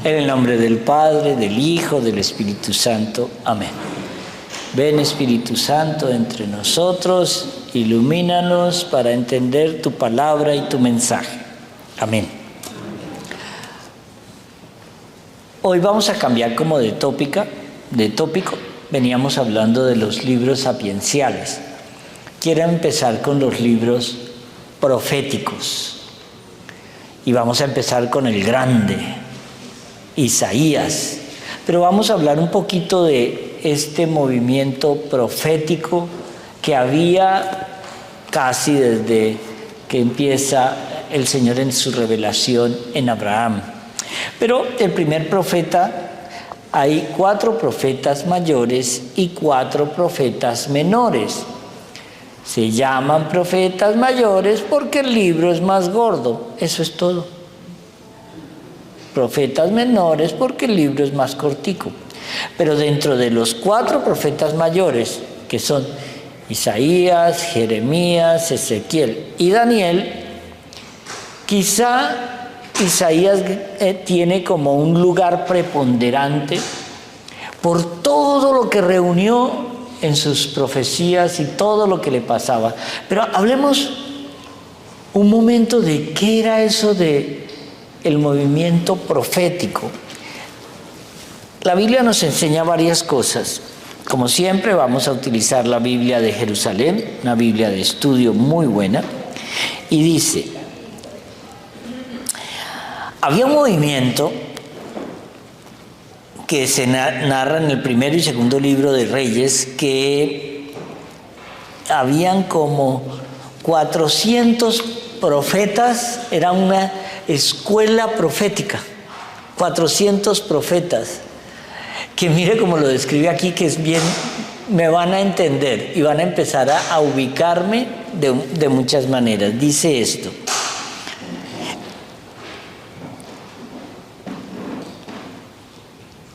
En el nombre del Padre, del Hijo, del Espíritu Santo. Amén. Ven, Espíritu Santo, entre nosotros, ilumínanos para entender tu palabra y tu mensaje. Amén. Hoy vamos a cambiar como de tópico. Veníamos hablando de los libros sapienciales. Quiero empezar con los libros proféticos. Y vamos a empezar con el grande, Isaías. Pero vamos a hablar un poquito de este movimiento profético que había casi desde que empieza el Señor en su revelación en Abraham. Pero el primer profeta, hay 4 profetas mayores y 4 profetas menores. Se llaman profetas mayores porque el libro es más gordo, eso es todo. Profetas menores porque el libro es más cortico. Pero dentro de los 4 profetas mayores, que son Isaías, Jeremías, Ezequiel y Daniel, quizá Isaías tiene como un lugar preponderante por todo lo que reunió en sus profecías y todo lo que le pasaba. Pero hablemos un momento de qué era eso de el movimiento profético. La Biblia nos enseña varias cosas. Como siempre, vamos a utilizar la Biblia de Jerusalén, una Biblia de estudio muy buena, y dice: había un movimiento que se narra en el primero y segundo libro de Reyes, que habían como 400 profetas, era una escuela profética, 400 profetas, que mire cómo lo describe aquí, que es bien, me van a entender y van a empezar a ubicarme de muchas maneras. Dice esto: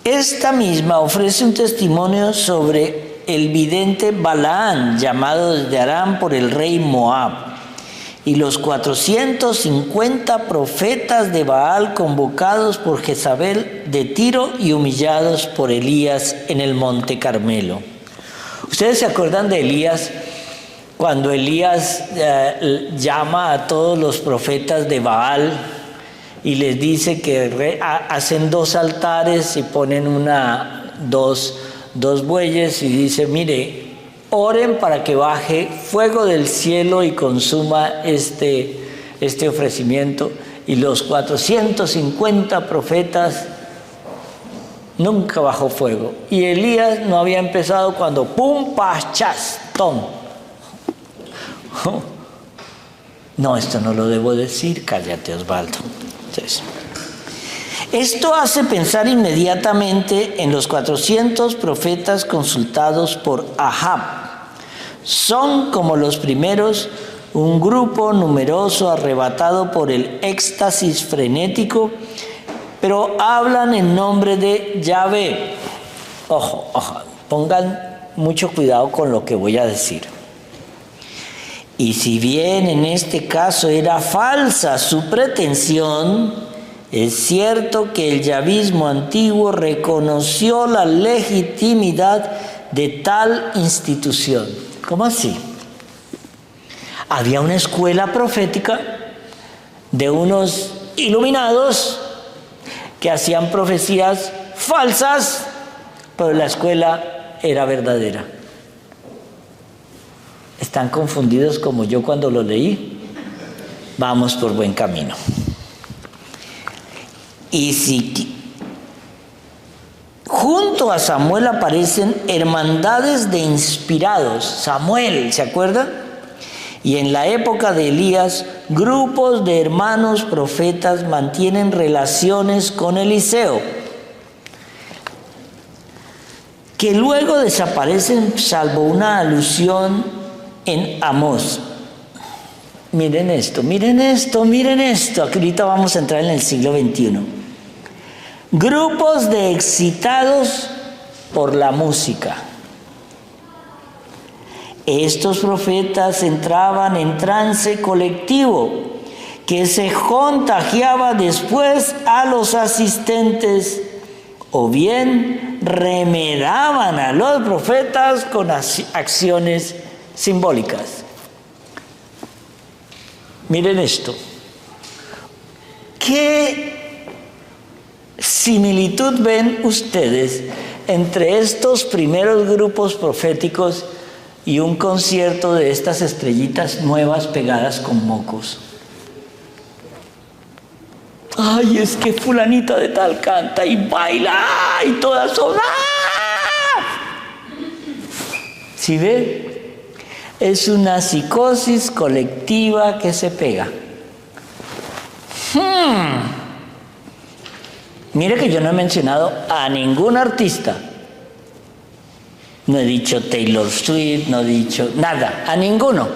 esta misma ofrece un testimonio sobre el vidente Balaán, llamado desde Aram por el rey Moab, y los 450 profetas de Baal convocados por Jezabel de Tiro y humillados por Elías en el monte Carmelo. ¿Ustedes se acuerdan de Elías? Cuando Elías llama a todos los profetas de Baal y les dice que hacen 2 altares y ponen dos bueyes, y dice: mire, oren para que baje fuego del cielo y consuma este ofrecimiento. Y los 450 profetas, nunca bajó fuego. Y Elías no había empezado cuando ¡pum! ¡Pachas! ¡Tom! No, esto no lo debo decir, cállate, Osvaldo. Entonces, esto hace pensar inmediatamente en los 400 profetas consultados por Ahab. Son, como los primeros, un grupo numeroso arrebatado por el éxtasis frenético, pero hablan en nombre de Yahvé. Ojo, pongan mucho cuidado con lo que voy a decir. Y si bien en este caso era falsa su pretensión, es cierto que el yavismo antiguo reconoció la legitimidad de tal institución. ¿Cómo así? Había una escuela profética de unos iluminados que hacían profecías falsas, pero la escuela era verdadera. ¿Están confundidos como yo cuando lo leí? Vamos por buen camino. Y si junto a Samuel aparecen hermandades de inspirados, Samuel, ¿se acuerdan? Y en la época de Elías, grupos de hermanos profetas mantienen relaciones con Eliseo, que luego desaparecen salvo una alusión en Amós. Miren esto. Ahorita vamos a entrar en el siglo XXI. Grupos de excitados por la música. Estos profetas entraban en trance colectivo que se contagiaba después a los asistentes, o bien remedaban a los profetas con acciones simbólicas. Miren esto. ¿Qué similitud ven ustedes entre estos primeros grupos proféticos y un concierto de estas estrellitas nuevas pegadas con mocos? Ay, es que fulanita de tal canta y baila y todas son... ¿Sí ve? Es una psicosis colectiva que se pega. Mire que yo no he mencionado a ningún artista. No he dicho Taylor Swift, no he dicho nada, a ninguno.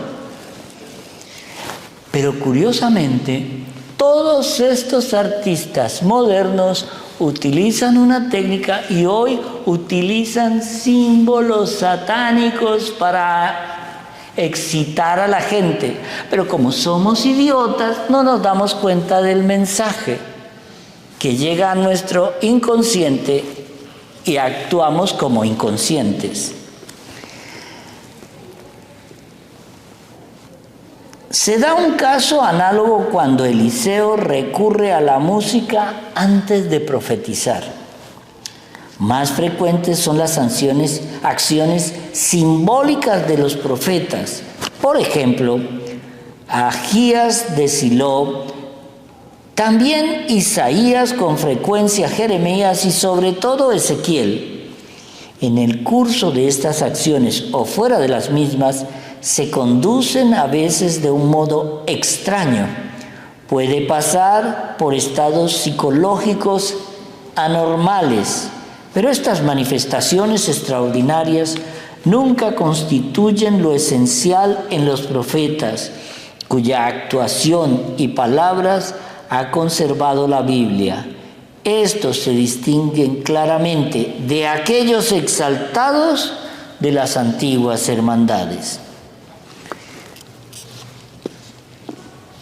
Pero curiosamente, todos estos artistas modernos utilizan una técnica y hoy utilizan símbolos satánicos para excitar a la gente. Pero como somos idiotas, no nos damos cuenta del mensaje que llega a nuestro inconsciente y actuamos como inconscientes. Se da un caso análogo cuando Eliseo recurre a la música antes de profetizar. Más frecuentes son las acciones simbólicas de los profetas. Por ejemplo, Agías de Silo, también Isaías, con frecuencia Jeremías y sobre todo Ezequiel. En el curso de estas acciones o fuera de las mismas, se conducen a veces de un modo extraño. Puede pasar por estados psicológicos anormales, pero estas manifestaciones extraordinarias nunca constituyen lo esencial en los profetas, cuya actuación y palabras ha conservado la Biblia. Estos se distinguen claramente de aquellos exaltados de las antiguas hermandades.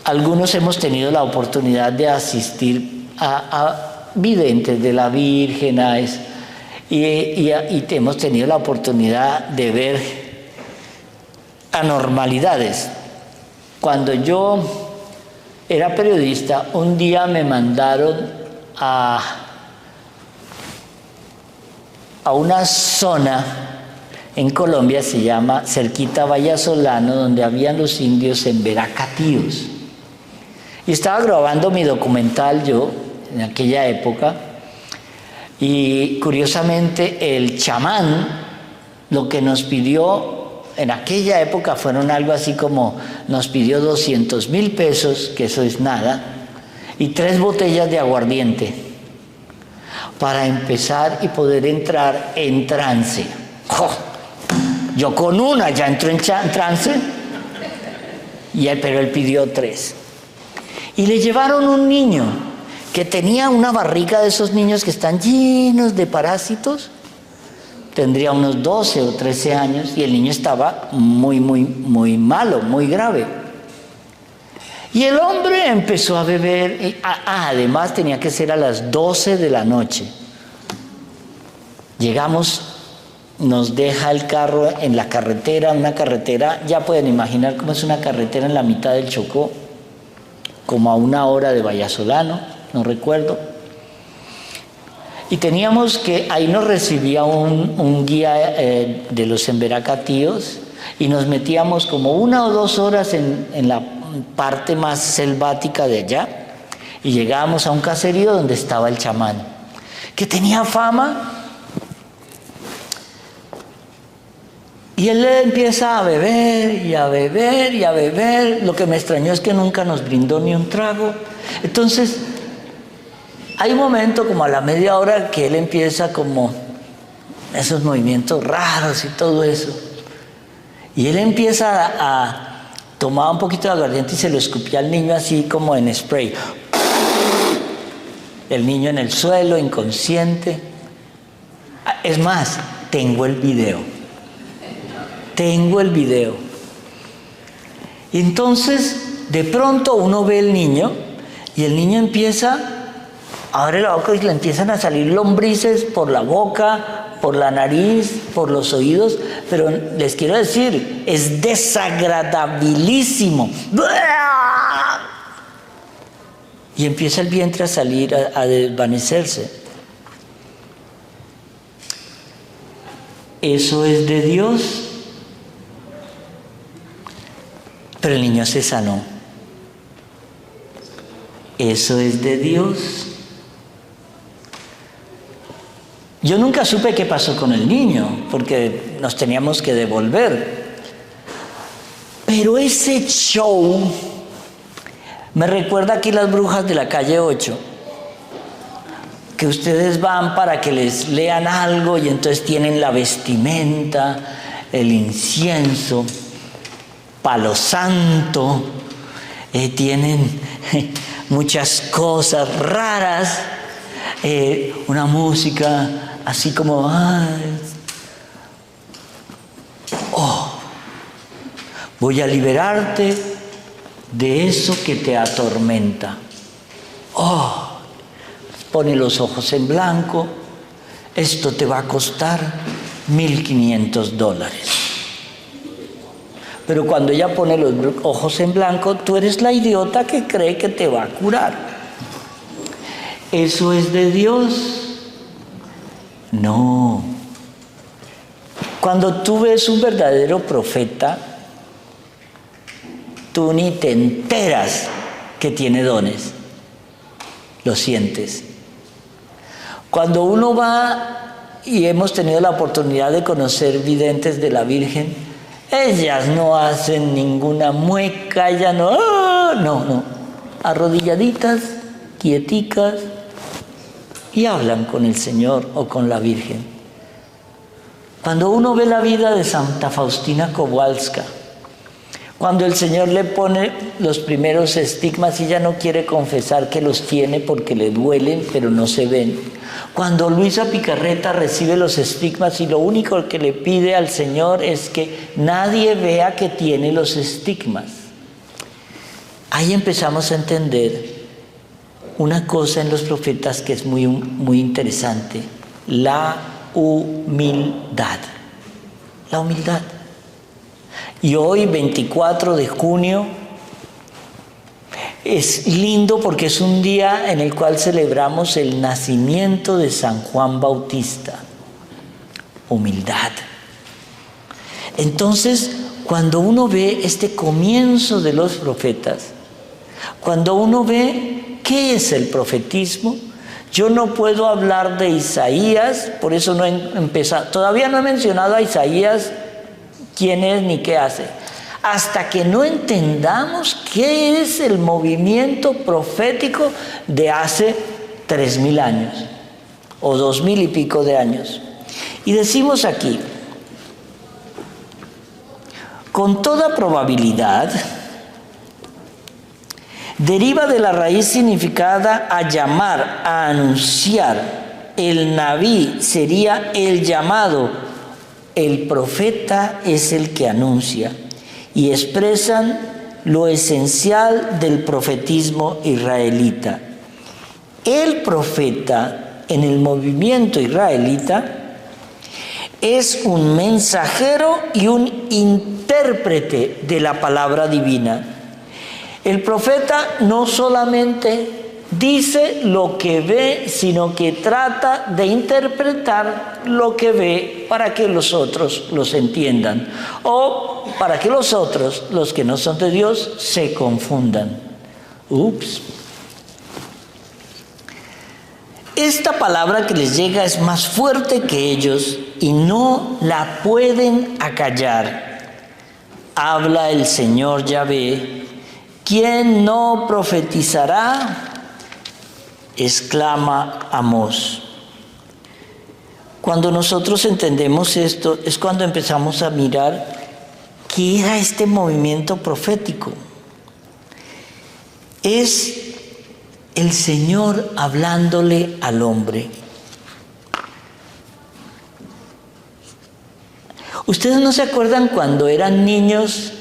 Algunos hemos tenido la oportunidad de asistir a videntes de la Virgen, y hemos tenido la oportunidad de ver anormalidades. Cuando yo era periodista, un día me mandaron a una zona en Colombia, se llama cerquita Vallasolano, donde habían los indios emberacatíos. Y estaba grabando mi documental yo, en aquella época, y curiosamente el chamán lo que nos pidió en aquella época fueron algo así como, nos pidió 200,000 pesos, que eso es nada, y 3 botellas de aguardiente para empezar y poder entrar en trance. ¡Oh! Yo con una ya entro en trance, pero él pidió 3. Y le llevaron un niño que tenía una barriga de esos niños que están llenos de parásitos. Tendría unos 12 o 13 años y el niño estaba muy malo, muy grave. Y el hombre empezó a beber. Además tenía que ser a las 12 de la noche. Llegamos, nos deja el carro en la carretera, una carretera, ya pueden imaginar cómo es una carretera en la mitad del Chocó, como a 1 hora de Vallasolano, no recuerdo. Y teníamos que, ahí nos recibía un guía de los emberacatíos y nos metíamos como 1 o 2 horas en la parte más selvática de allá y llegábamos a un caserío donde estaba el chamán, que tenía fama. Y él empieza a beber y a beber y a beber. Lo que me extrañó es que nunca nos brindó ni un trago. Entonces, hay un momento como a la media hora que él empieza como esos movimientos raros y todo eso. Y él empieza a tomar un poquito de aguardiente y se lo escupía al niño así como en spray. El niño en el suelo, inconsciente. Es más, tengo el video. Y entonces de pronto uno ve el niño y el niño abre la boca y le empiezan a salir lombrices por la boca, por la nariz, por los oídos, pero les quiero decir, es desagradabilísimo. Y empieza el vientre a salir, a desvanecerse. Eso es de Dios. Pero el niño se sanó. Eso es de Dios. Yo nunca supe qué pasó con el niño, porque nos teníamos que devolver. Pero ese show me recuerda aquí las brujas de la calle 8, que ustedes van para que les lean algo y entonces tienen la vestimenta, el incienso, palo santo, tienen muchas cosas raras, una música así como, voy a liberarte de eso que te atormenta. Pone los ojos en blanco, esto te va a costar $1,500. Pero cuando ella pone los ojos en blanco, tú eres la idiota que cree que te va a curar. ¿Eso es de Dios? No. Cuando tú ves un verdadero profeta, tú ni te enteras que tiene dones. Lo sientes. Cuando uno va, y hemos tenido la oportunidad de conocer videntes de la Virgen, ellas no hacen ninguna mueca, ellas no, arrodilladitas, quieticas, y hablan con el Señor o con la Virgen. Cuando uno ve la vida de Santa Faustina Kowalska, cuando el Señor le pone los primeros estigmas y ella no quiere confesar que los tiene porque le duelen, pero no se ven. Cuando Luisa Picarreta recibe los estigmas y lo único que le pide al Señor es que nadie vea que tiene los estigmas. Ahí empezamos a entender una cosa en los profetas que es muy, muy interesante: la humildad. La humildad. Y hoy, 24 de junio, es lindo porque es un día en el cual celebramos el nacimiento de San Juan Bautista. Humildad. Entonces, cuando uno ve este comienzo de los profetas, cuando uno ve qué es el profetismo, yo no puedo hablar de Isaías, por eso no he empezado, todavía no he mencionado a Isaías quién es ni qué hace, hasta que no entendamos qué es el movimiento profético de hace 3,000 años o 2,000 y pico de años. Y decimos aquí, con toda probabilidad, deriva de la raíz significada a llamar, a anunciar. El Nabí sería el llamado. El profeta es el que anuncia, y expresan lo esencial del profetismo israelita. El profeta en el movimiento israelita es un mensajero y un intérprete de la palabra divina. El profeta no solamente dice lo que ve, sino que trata de interpretar lo que ve para que los otros los entiendan, o para que los otros, los que no son de Dios, se confundan. Esta palabra que les llega es más fuerte que ellos y no la pueden acallar. Habla el Señor Yahvé: ¿quién no profetizará?, exclama Amós. Cuando nosotros entendemos esto, es cuando empezamos a mirar qué era este movimiento profético. Es el Señor hablándole al hombre. ¿Ustedes no se acuerdan cuando eran niños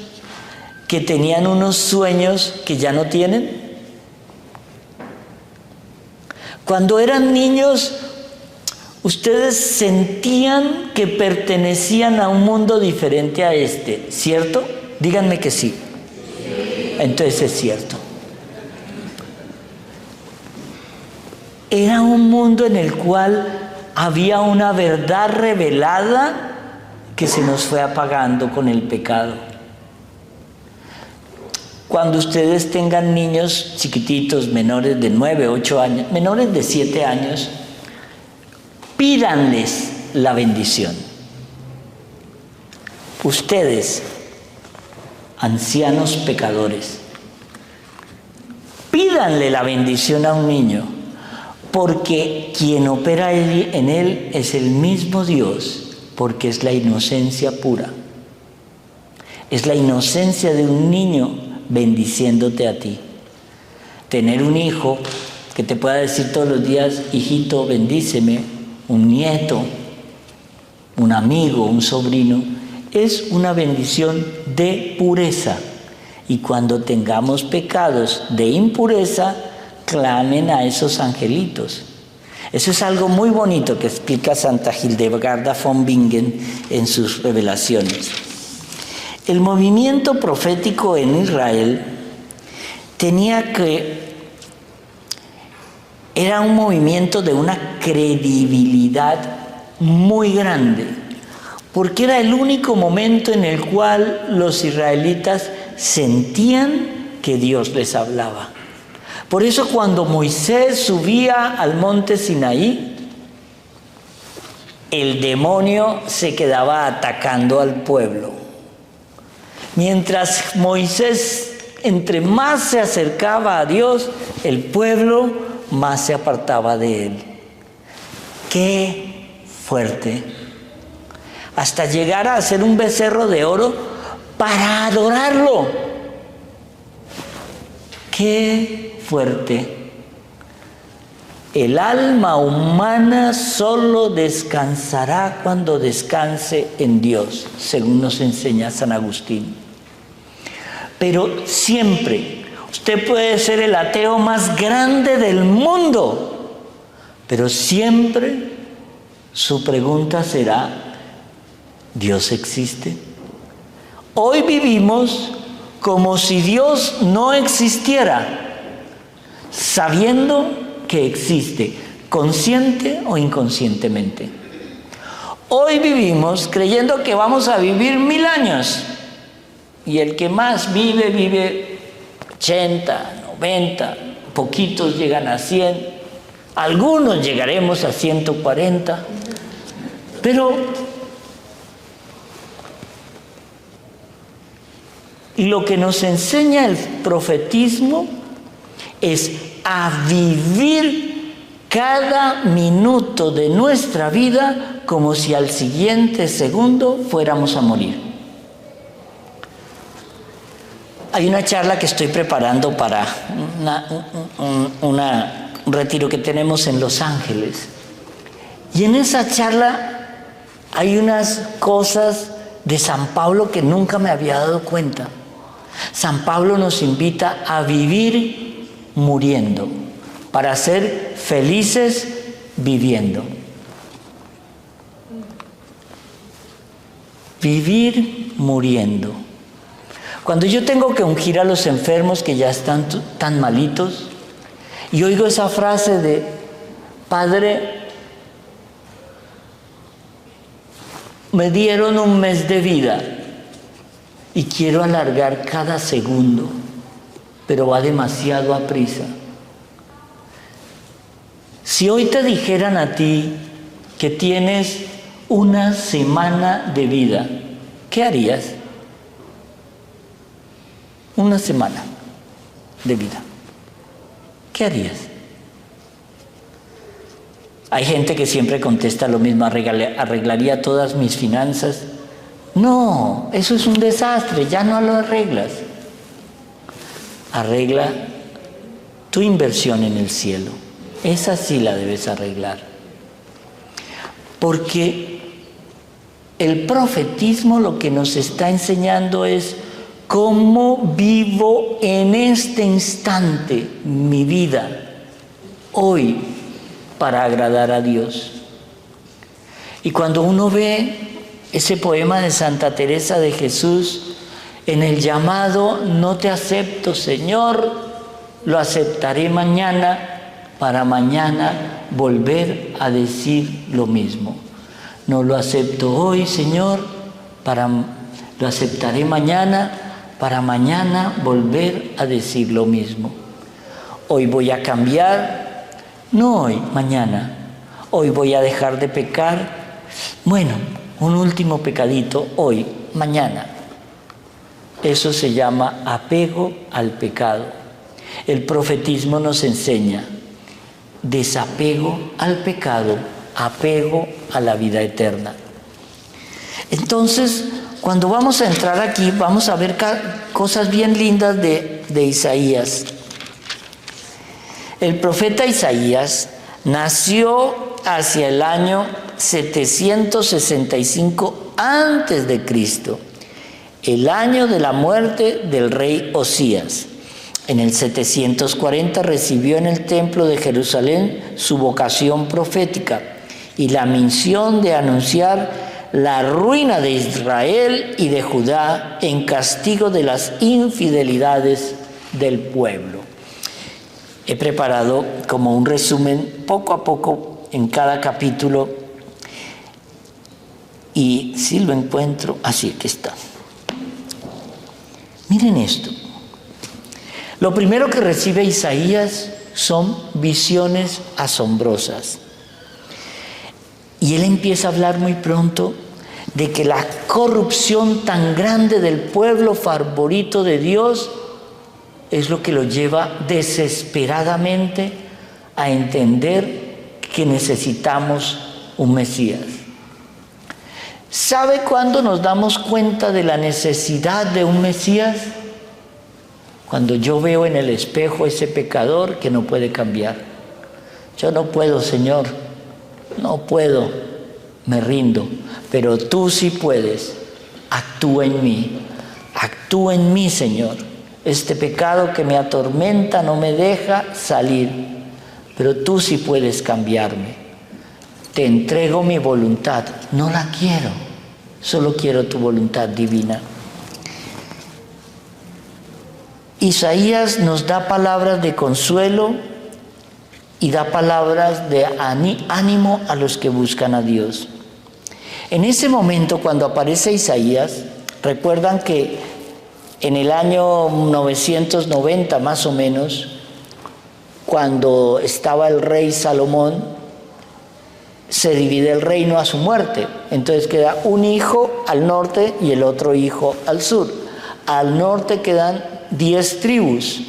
que tenían unos sueños que ya no tienen? Cuando eran niños, ustedes sentían que pertenecían a un mundo diferente a este, ¿cierto? Díganme que sí. Entonces es cierto. Era un mundo en el cual había una verdad revelada que se nos fue apagando con el pecado. Cuando ustedes tengan niños chiquititos, menores de 9, 8 años, menores de 7 años, pídanles la bendición. Ustedes, ancianos pecadores, pídanle la bendición a un niño, porque quien opera en él es el mismo Dios, porque es la inocencia pura. Es la inocencia de un niño bendiciéndote a ti. Tener un hijo que te pueda decir todos los días, hijito, bendíceme, un nieto, un amigo, un sobrino, es una bendición de pureza. Y cuando tengamos pecados de impureza, clamen a esos angelitos. Eso es algo muy bonito que explica Santa Hildegarda von Bingen en sus revelaciones. El movimiento profético en Israel era un movimiento de una credibilidad muy grande, porque era el único momento en el cual los israelitas sentían que Dios les hablaba. Por eso cuando Moisés subía al monte Sinaí, el demonio se quedaba atacando al pueblo. Mientras Moisés, entre más se acercaba a Dios, el pueblo más se apartaba de él. ¡Qué fuerte! Hasta llegar a hacer un becerro de oro para adorarlo. ¡Qué fuerte! El alma humana solo descansará cuando descanse en Dios, según nos enseña San Agustín. Pero siempre, usted puede ser el ateo más grande del mundo, pero siempre su pregunta será, ¿Dios existe? Hoy vivimos como si Dios no existiera, sabiendo que existe, consciente o inconscientemente. Hoy vivimos creyendo que vamos a vivir 1000 años, y el que más vive, vive 80, 90, poquitos llegan a 100, algunos llegaremos a 140, pero lo que nos enseña el profetismo es a vivir cada minuto de nuestra vida como si al siguiente segundo fuéramos a morir. Hay una charla que estoy preparando para un retiro que tenemos en Los Ángeles. Y en esa charla hay unas cosas de San Pablo que nunca me había dado cuenta. San Pablo nos invita a vivir muriendo, para ser felices viviendo. Vivir muriendo. Cuando yo tengo que ungir a los enfermos que ya están tan malitos, y oigo esa frase de, Padre, me dieron 1 mes de vida y quiero alargar cada segundo, pero va demasiado a prisa. Si hoy te dijeran a ti que tienes 1 semana de vida, ¿qué harías? 1 semana de vida. ¿Qué harías? Hay gente que siempre contesta lo mismo, arreglaría todas mis finanzas. No, eso es un desastre, ya no lo arreglas. Arregla tu inversión en el cielo. Esa sí la debes arreglar. Porque el profetismo lo que nos está enseñando es ¿Cómo vivo en este instante mi vida hoy para agradar a Dios? Y cuando uno ve ese poema de Santa Teresa de Jesús, en el llamado, no te acepto, Señor, lo aceptaré mañana, para mañana volver a decir lo mismo. No lo acepto hoy, Señor, lo aceptaré mañana, para mañana volver a decir lo mismo. Hoy voy a cambiar, no hoy, mañana. Hoy voy a dejar de pecar. Bueno, un último pecadito hoy, mañana. Eso se llama apego al pecado. El profetismo nos enseña desapego al pecado, apego a la vida eterna. Entonces, cuando vamos a entrar aquí, vamos a ver cosas bien lindas de Isaías. El profeta Isaías nació hacia el año 765 antes de Cristo, el año de la muerte del rey Osías. En el 740 recibió en el templo de Jerusalén su vocación profética y la misión de anunciar la ruina de Israel y de Judá en castigo de las infidelidades del pueblo. He preparado como un resumen poco a poco en cada capítulo y si lo encuentro, así que está. Miren esto. Lo primero que recibe Isaías son visiones asombrosas. Y él empieza a hablar muy pronto de que la corrupción tan grande del pueblo favorito de Dios es lo que lo lleva desesperadamente a entender que necesitamos un Mesías. ¿Sabe cuándo nos damos cuenta de la necesidad de un Mesías? Cuando yo veo en el espejo ese pecador que no puede cambiar. Yo no puedo, Señor, no puedo, me rindo, pero tú sí puedes. Actúa en mí, Señor. Este pecado que me atormenta no me deja salir, pero tú sí puedes cambiarme. Te entrego mi voluntad, no la quiero, solo quiero tu voluntad divina. Isaías nos da palabras de consuelo y da palabras de ánimo a los que buscan a Dios. En ese momento, cuando aparece Isaías, recuerdan que en el año 990 más o menos, cuando estaba el rey Salomón, se divide el reino a su muerte. Entonces queda un hijo al norte y el otro hijo al sur. Al norte quedan 10 tribus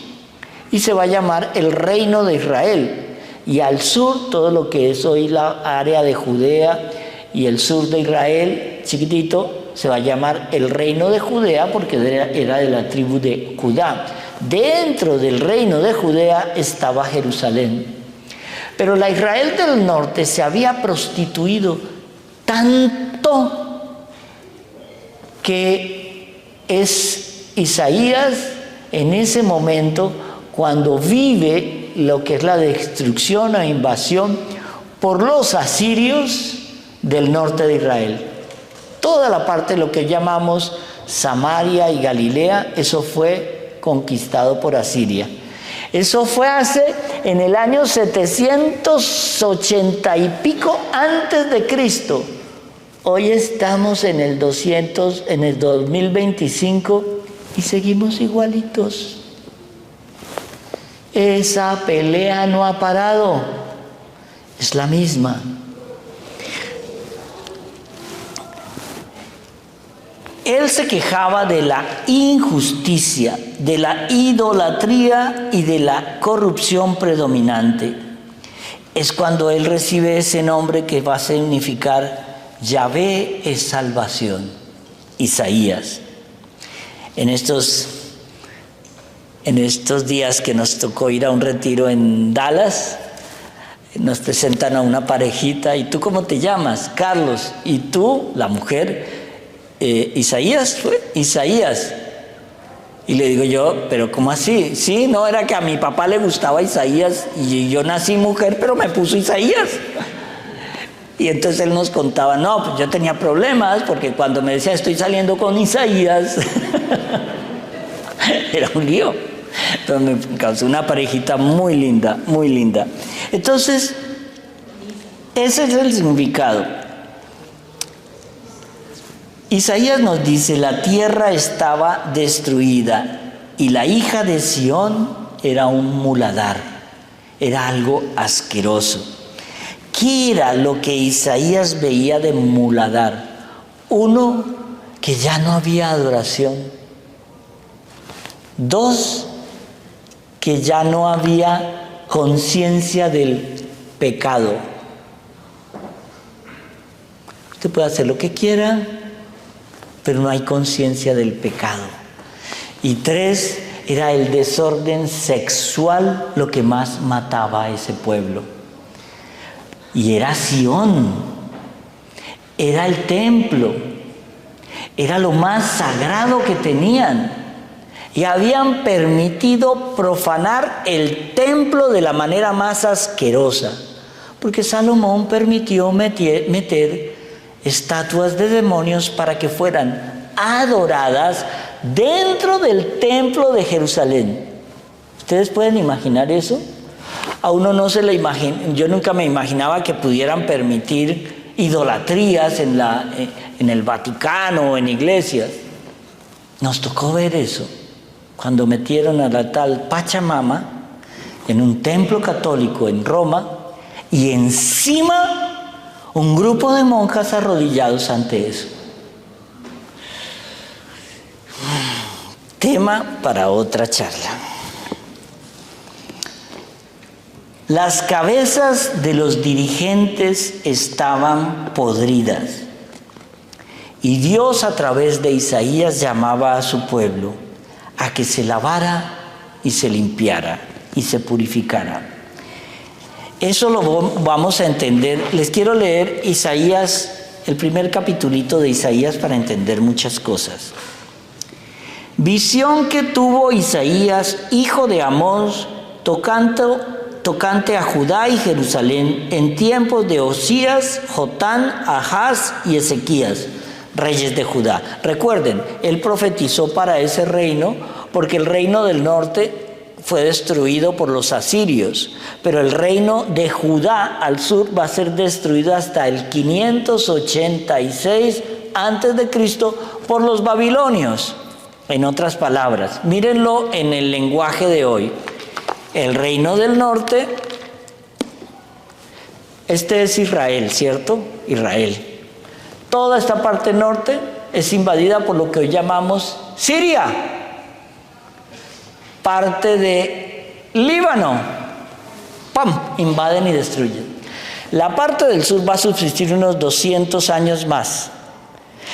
y se va a llamar el reino de Israel. Y al sur, todo lo que es hoy la área de Judea y el sur de Israel, chiquitito, se va a llamar el reino de Judea porque era de la tribu de Judá. Dentro del reino de Judea estaba Jerusalén. Pero la Israel del norte se había prostituido tanto que es Isaías en ese momento cuando vive lo que es la destrucción o invasión por los asirios del norte de Israel. Toda la parte de lo que llamamos Samaria y Galilea, eso fue conquistado por Asiria. Eso fue en el año 780 y pico antes de Cristo. Hoy estamos en el 2025 y seguimos igualitos. Esa pelea no ha parado, es la misma. Él se quejaba de la injusticia, de la idolatría y de la corrupción predominante. Es cuando él recibe ese nombre que va a significar Yahvé es salvación, Isaías. En estos días que nos tocó ir a un retiro en Dallas, nos presentan a una parejita. ¿Y tú cómo te llamas? Carlos. ¿Y tú, la mujer? Isaías fue. Isaías. Y le digo yo, ¿pero cómo así? Sí, no, era que a mi papá le gustaba Isaías y yo nací mujer, pero me puso Isaías. Y entonces él nos contaba, no, pues yo tenía problemas porque cuando me decía estoy saliendo con Isaías, era un lío. Entonces me causó una parejita muy linda, muy linda. Entonces, ese es el significado. Isaías nos dice, la tierra estaba destruida y la hija de Sión era un muladar, era algo asqueroso. ¿Qué era lo que Isaías veía de muladar? Uno, que ya no había adoración. Dos, que ya no había conciencia del pecado. Usted puede hacer lo que quiera, pero no hay conciencia del pecado. Y tres, era el desorden sexual lo que más mataba a ese pueblo. Y era Sión, era el templo, era lo más sagrado que tenían. Y habían permitido profanar el templo de la manera más asquerosa, porque Salomón permitió meter estatuas de demonios para que fueran adoradas dentro del templo de Jerusalén. ¿Ustedes pueden imaginar eso? A uno no se le imagina, yo nunca me imaginaba que pudieran permitir idolatrías en el Vaticano o en iglesias. Nos tocó ver eso cuando metieron a la tal Pachamama en un templo católico en Roma y encima un grupo de monjas arrodillados ante eso. Tema para otra charla. Las cabezas de los dirigentes estaban podridas y Dios a través de Isaías llamaba a su pueblo a que se lavara y se limpiara y se purificara. Eso lo vamos a entender. Les quiero leer Isaías, el primer capitulito de Isaías para entender muchas cosas. Visión que tuvo Isaías, hijo de Amós, tocante a Judá y Jerusalén en tiempos de Osías, Jotán, Ahaz y Ezequías, reyes de Judá. Recuerden, él profetizó para ese reino porque el reino del norte fue destruido por los asirios, pero el reino de Judá al sur va a ser destruido hasta el 586 antes de Cristo por los babilonios. En otras palabras, mírenlo en el lenguaje de hoy. El reino del norte, este es Israel, ¿cierto? Israel. Toda esta parte norte es invadida por lo que hoy llamamos Siria. Parte de Líbano. ¡Pam! Invaden y destruyen. La parte del sur va a subsistir unos 200 años más.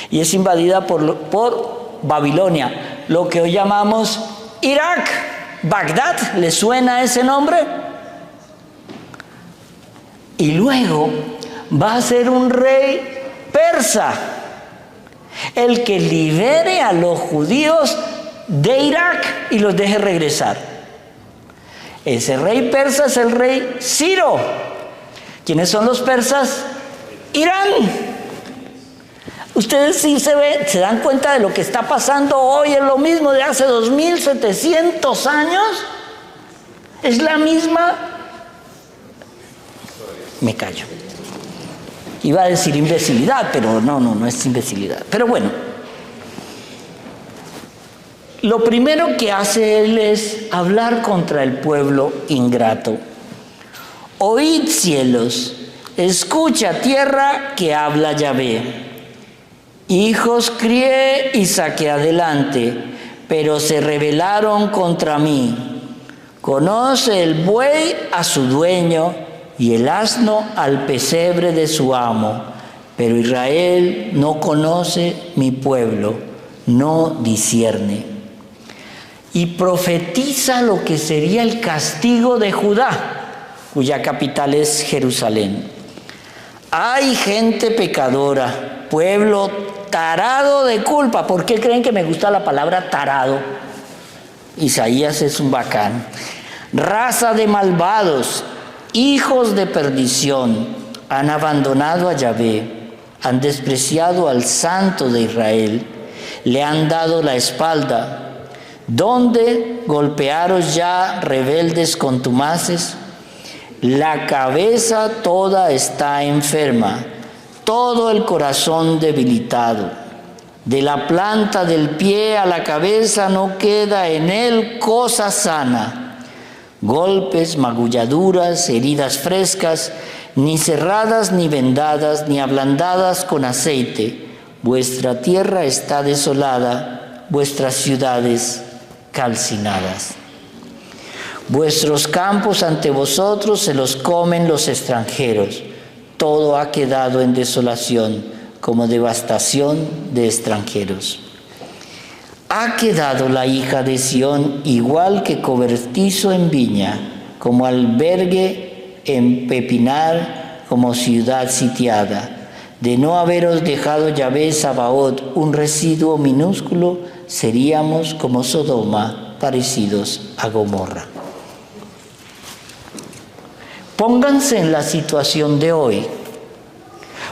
Y es invadida por Babilonia, lo que hoy llamamos Irak. Bagdad, ¿le suena ese nombre? Y luego va a ser un rey persa, el que libere a los judíos de Irak y los deje regresar. Ese rey persa es el rey Ciro. ¿Quiénes son los persas? Irán. Ustedes sí se dan cuenta de lo que está pasando hoy, es lo mismo de hace 2700 años. Es la misma. Me callo. Iba a decir imbecilidad, pero no es imbecilidad. Pero bueno, lo primero que hace él es hablar contra el pueblo ingrato. Oíd cielos, escucha tierra que habla Yahvé. Hijos crié y saqué adelante, pero se rebelaron contra mí. Conoce el buey a su dueño y el asno al pesebre de su amo. Pero Israel no conoce mi pueblo, no discierne. Y profetiza lo que sería el castigo de Judá, cuya capital es Jerusalén. Hay gente pecadora, pueblo tarado de culpa. ¿Por qué creen que me gusta la palabra tarado? Isaías es un bacán. Raza de malvados, hijos de perdición, han abandonado a Yahvé, han despreciado al Santo de Israel, le han dado la espalda. ¿Dónde golpearos ya, rebeldes contumaces? La cabeza toda está enferma, todo el corazón debilitado. De la planta del pie a la cabeza no queda en él cosa sana. Golpes, magulladuras, heridas frescas, ni cerradas ni vendadas, ni ablandadas con aceite. Vuestra tierra está desolada, vuestras ciudades calcinadas. Vuestros campos ante vosotros se los comen los extranjeros. Todo ha quedado en desolación, como devastación de extranjeros. Ha quedado la hija de Sión igual que cobertizo en viña, como albergue en pepinar, como ciudad sitiada. De no haberos dejado Yahvé Sabaoth un residuo minúsculo, seríamos como Sodoma, parecidos a Gomorra. Pónganse en la situación de hoy.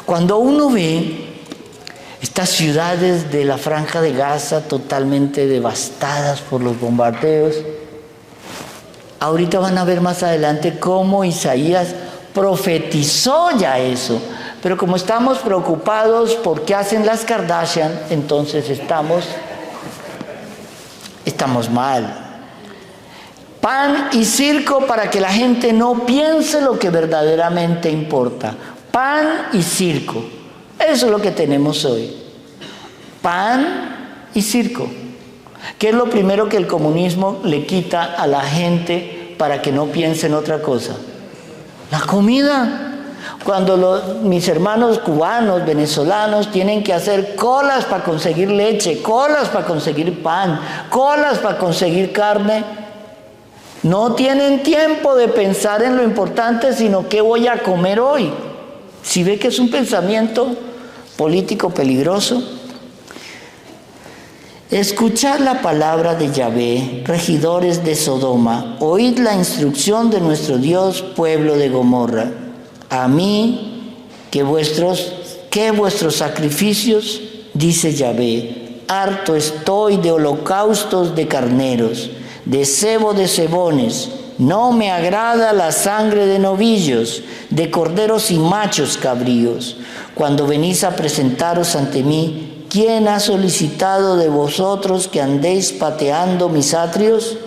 Cuando uno ve estas ciudades de la Franja de Gaza totalmente devastadas por los bombardeos, ahorita van a ver más adelante cómo Isaías profetizó ya eso. Pero como estamos preocupados por qué hacen las Kardashian, entonces estamos mal. Pan y circo para que la gente no piense lo que verdaderamente importa. Pan y circo. Eso es lo que tenemos hoy. Pan y circo. ¿Qué es lo primero que el comunismo le quita a la gente para que no piense en otra cosa? La comida. Cuando mis hermanos cubanos, venezolanos, tienen que hacer colas para conseguir leche, colas para conseguir pan, colas para conseguir carne, no tienen tiempo de pensar en lo importante, sino qué voy a comer hoy. Si ve que es un pensamiento político peligroso. Escuchad la palabra de Yahvé, regidores de Sodoma, oíd la instrucción de nuestro Dios, pueblo de Gomorra. A mí, que vuestros sacrificios, dice Yahvé, harto estoy de holocaustos de carneros, de cebo de cebones, no me agrada la sangre de novillos, de corderos y machos cabríos. Cuando venís a presentaros ante mí, ¿quién ha solicitado de vosotros que andéis pateando mis atrios?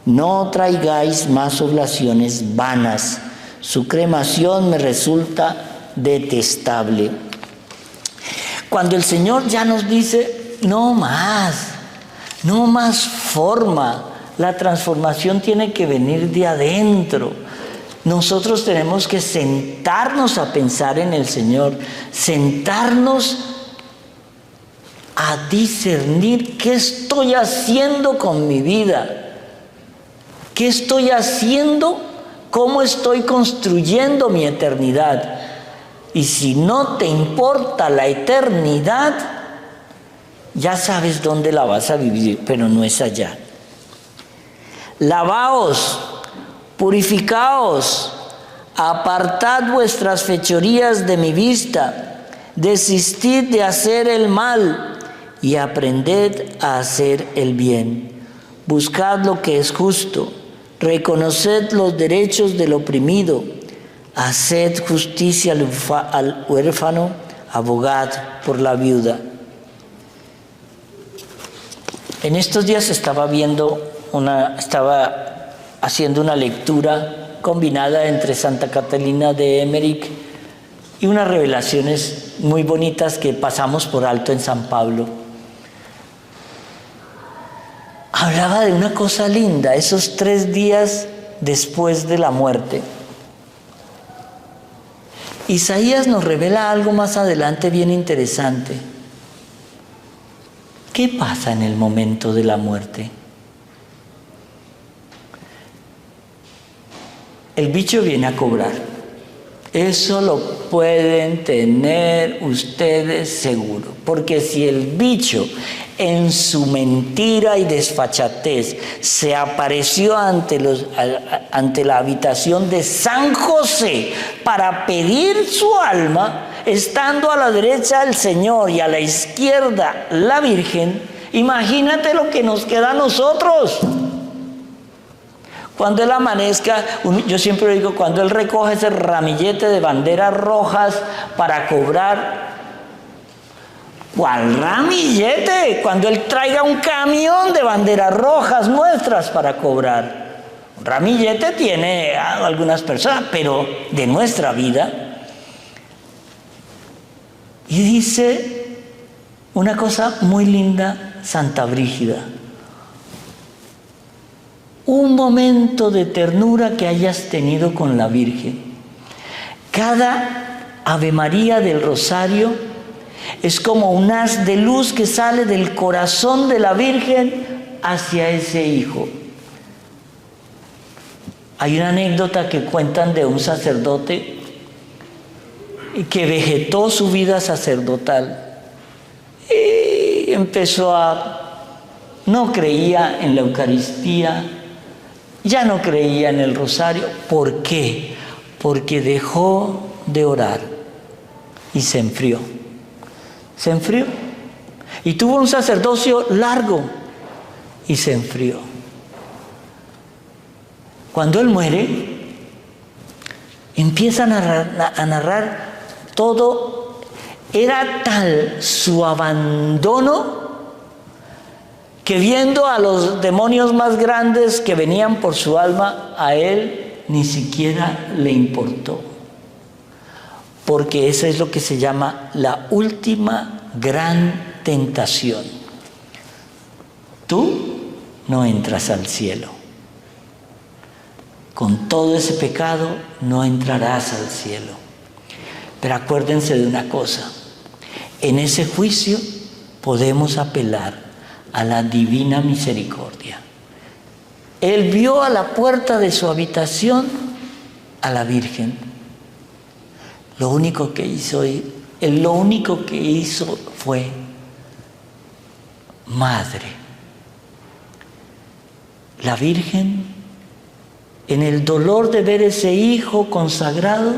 No traigáis más oblaciones vanas. Su cremación me resulta detestable. Cuando el Señor ya nos dice, no más forma, la transformación tiene que venir de adentro. Nosotros tenemos que sentarnos a pensar en el Señor, sentarnos a discernir qué estoy haciendo con mi vida, qué estoy haciendo. ¿Cómo estoy construyendo mi eternidad? Y si no te importa la eternidad, ya sabes dónde la vas a vivir, pero no es allá. Lavaos, purificaos, apartad vuestras fechorías de mi vista, desistid de hacer el mal y aprended a hacer el bien. Buscad lo que es justo. Reconoced los derechos del oprimido, haced justicia al huérfano, abogad por la viuda. En estos días estaba haciendo una lectura combinada entre Santa Catalina de Emmerich y unas revelaciones muy bonitas que pasamos por alto en San Pablo. Hablaba de una cosa linda, esos 3 días después de la muerte. Isaías nos revela algo más adelante bien interesante. ¿Qué pasa en el momento de la muerte? El bicho viene a cobrar. Eso lo pueden tener ustedes seguro. Porque si el bicho en su mentira y desfachatez, se apareció ante la habitación de San José para pedir su alma, estando a la derecha el Señor y a la izquierda la Virgen, imagínate lo que nos queda a nosotros. Cuando Él amanezca, yo siempre digo, cuando Él recoge ese ramillete de banderas rojas para cobrar, ¿cuál ramillete? Cuando Él traiga un camión de banderas rojas nuestras para cobrar. Un ramillete tiene algunas personas, pero de nuestra vida. Y dice una cosa muy linda Santa Brígida: un momento de ternura que hayas tenido con la Virgen. Cada Ave María del Rosario es como un haz de luz que sale del corazón de la Virgen hacia ese hijo. Hay una anécdota que cuentan de un sacerdote que vegetó su vida sacerdotal y no creía en la Eucaristía, ya no creía en el rosario. ¿Por qué? Porque dejó de orar y se enfrió. Se enfrió. Y tuvo un sacerdocio largo y se enfrió. Cuando él muere, empiezan a narrar todo. Era tal su abandono que, viendo a los demonios más grandes que venían por su alma, a él ni siquiera le importó. Porque eso es lo que se llama la última gran tentación. Tú no entras al cielo. Con todo ese pecado no entrarás al cielo. Pero acuérdense de una cosa: en ese juicio podemos apelar a la divina misericordia. Él vio a la puerta de su habitación a la Virgen. Lo único que hizo fue: Madre. La Virgen, en el dolor de ver ese hijo consagrado,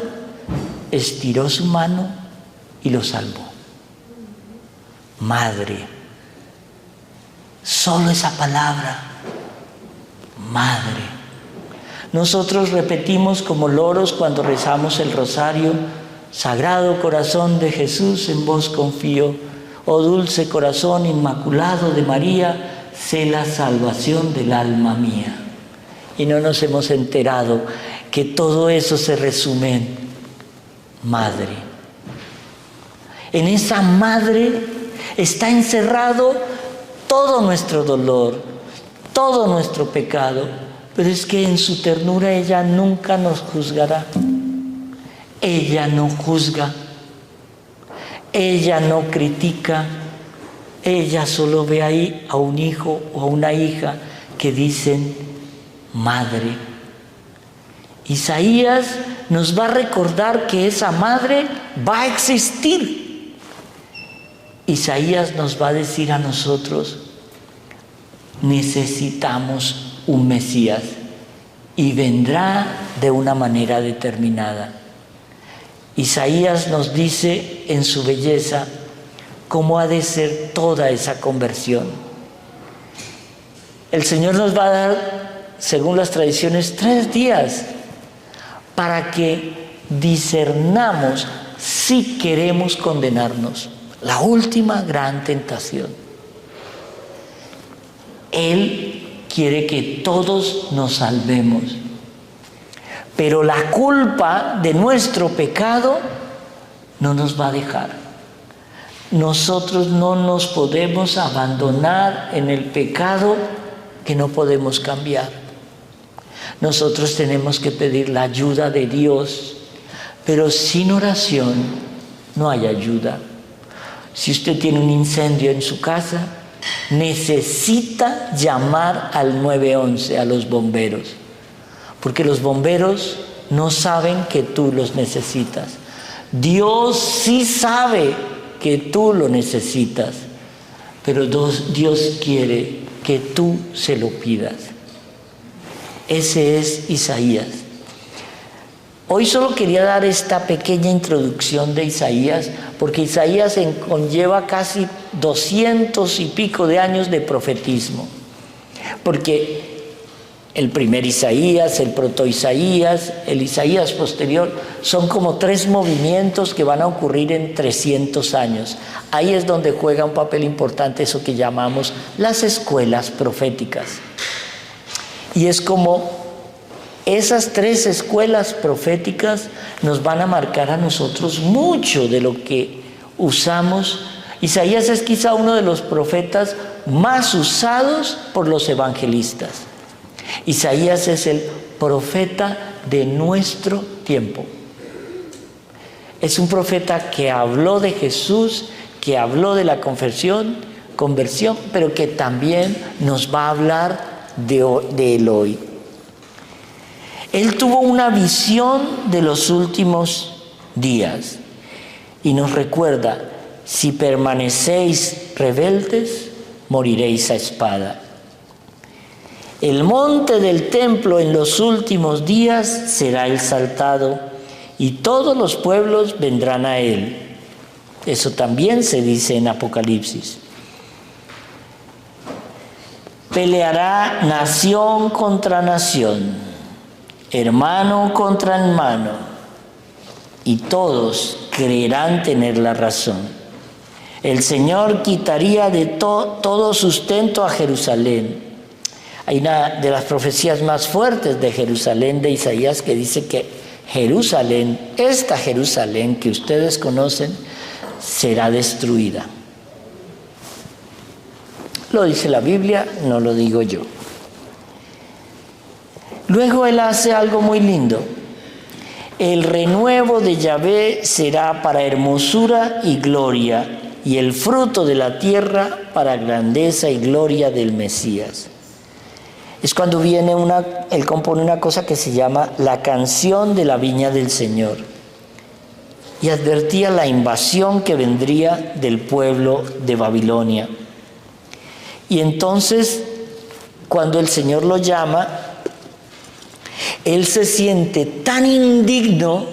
estiró su mano y lo salvó. Madre. Solo esa palabra, Madre. Nosotros repetimos como loros cuando rezamos el rosario: Sagrado Corazón de Jesús, en vos confío. Oh dulce corazón inmaculado de María, sé la salvación del alma mía. Y no nos hemos enterado que todo eso se resume en Madre. En esa Madre está encerrado todo nuestro dolor, todo nuestro pecado, pero es que en su ternura ella nunca nos juzgará. Ella no juzga, ella no critica, ella solo ve ahí a un hijo o a una hija que dicen Madre. Isaías nos va a recordar que esa Madre va a existir. Isaías nos va a decir a nosotros: necesitamos un Mesías y vendrá de una manera determinada. Isaías nos dice en su belleza cómo ha de ser toda esa conversión. El Señor nos va a dar, según las tradiciones, 3 días para que discernamos si queremos condenarnos. La última gran tentación. Él quiere que todos nos salvemos, pero la culpa de nuestro pecado no nos va a dejar. Nosotros no nos podemos abandonar en el pecado que no podemos cambiar. Nosotros tenemos que pedir la ayuda de Dios, pero sin oración no hay ayuda. Si usted tiene un incendio en su casa, necesita llamar al 911, a los bomberos, porque los bomberos no saben que tú los necesitas. Dios sí sabe que tú lo necesitas, pero Dios quiere que tú se lo pidas. Ese es Isaías. Hoy solo quería dar esta pequeña introducción de Isaías, porque Isaías conlleva casi 200 y pico de años de profetismo. Porque el primer Isaías, el proto-Isaías, el Isaías posterior, son como 3 movimientos que van a ocurrir en 300 años. Ahí es donde juega un papel importante eso que llamamos las escuelas proféticas. Y es como esas 3 escuelas proféticas nos van a marcar a nosotros mucho de lo que usamos. Isaías es quizá uno de los profetas más usados por los evangelistas. Isaías es el profeta de nuestro tiempo. Es un profeta que habló de Jesús, que habló de la conversión, pero que también nos va a hablar de él hoy. Él tuvo una visión de los últimos días y nos recuerda: si permanecéis rebeldes, moriréis a espada. El monte del templo en los últimos días será exaltado y todos los pueblos vendrán a él. Eso también se dice en Apocalipsis. Peleará nación contra nación, hermano contra hermano, y todos creerán tener la razón. El Señor quitaría de todo sustento a Jerusalén. Hay una de las profecías más fuertes de Jerusalén, de Isaías, que dice que Jerusalén, esta Jerusalén que ustedes conocen, será destruida. Lo dice la Biblia, no lo digo yo. Luego él hace algo muy lindo. El renuevo de Yahvé será para hermosura y gloria, y el fruto de la tierra para grandeza y gloria del Mesías. Es cuando viene él compone una cosa que se llama la canción de la viña del Señor. Y advertía la invasión que vendría del pueblo de Babilonia. Y entonces, cuando el Señor lo llama, él se siente tan indigno